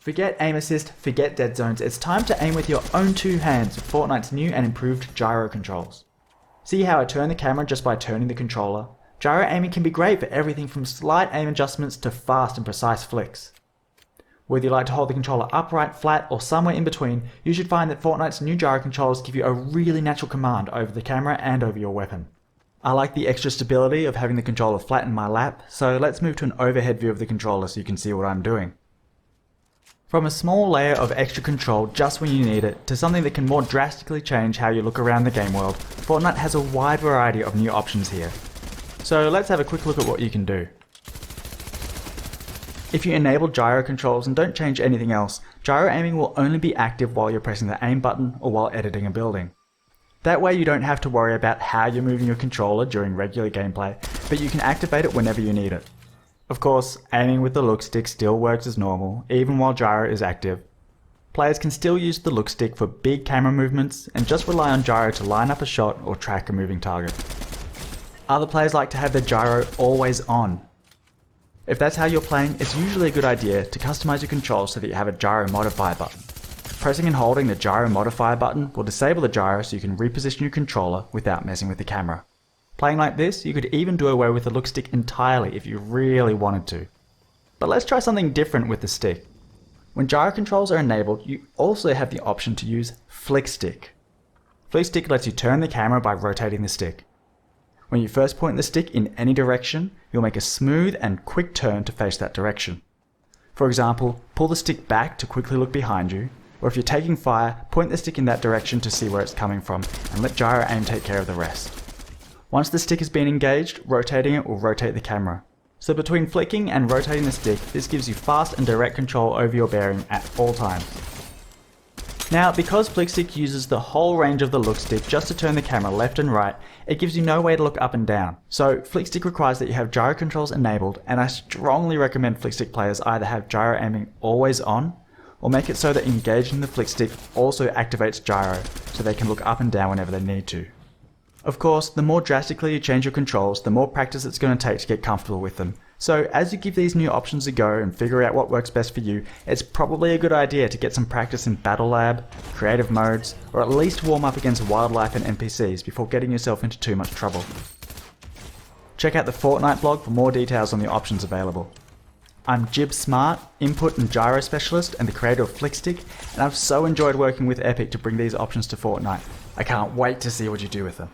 Forget aim assist, forget dead zones, it's time to aim with your own two hands with Fortnite's new and improved gyro controls. See how I turn the camera just by turning the controller? Gyro aiming can be great for everything from slight aim adjustments to fast and precise flicks. Whether you like to hold the controller upright, flat, or somewhere in between, you should find that Fortnite's new gyro controls give you a really natural command over the camera and over your weapon. I like the extra stability of having the controller flat in my lap, so let's move to an overhead view of the controller so you can see what I'm doing. From a small layer of extra control just when you need it, to something that can more drastically change how you look around the game world, Fortnite has a wide variety of new options here. So let's have a quick look at what you can do. If you enable gyro controls and don't change anything else, gyro aiming will only be active while you're pressing the aim button or while editing a building. That way you don't have to worry about how you're moving your controller during regular gameplay, but you can activate it whenever you need it. Of course, aiming with the look stick still works as normal, even while gyro is active. Players can still use the look stick for big camera movements and just rely on gyro to line up a shot or track a moving target. Other players like to have their gyro always on. If that's how you're playing, it's usually a good idea to customize your controls so that you have a gyro modifier button. Pressing and holding the gyro modifier button will disable the gyro so you can reposition your controller without messing with the camera. Playing like this, you could even do away with the look stick entirely if you really wanted to. But let's try something different with the stick. When gyro controls are enabled, you also have the option to use flick stick. Flick stick lets you turn the camera by rotating the stick. When you first point the stick in any direction, you'll make a smooth and quick turn to face that direction. For example, pull the stick back to quickly look behind you, or if you're taking fire, point the stick in that direction to see where it's coming from, and let gyro aim take care of the rest. Once the stick has been engaged, rotating it will rotate the camera. So between flicking and rotating the stick, this gives you fast and direct control over your bearing at all times. Now, because flick stick uses the whole range of the look stick just to turn the camera left and right, it gives you no way to look up and down. So flick stick requires that you have gyro controls enabled, and I strongly recommend flick stick players either have gyro aiming always on, or make it so that engaging the flick stick also activates gyro, so they can look up and down whenever they need to. Of course, the more drastically you change your controls, the more practice it's going to take to get comfortable with them. So as you give these new options a go and figure out what works best for you, it's probably a good idea to get some practice in Battle Lab, creative modes, or at least warm up against wildlife and NPCs before getting yourself into too much trouble. Check out the Fortnite blog for more details on the options available. I'm Jib Smart, Input and Gyro Specialist and the creator of Flickstick, and I've so enjoyed working with Epic to bring these options to Fortnite. I can't wait to see what you do with them.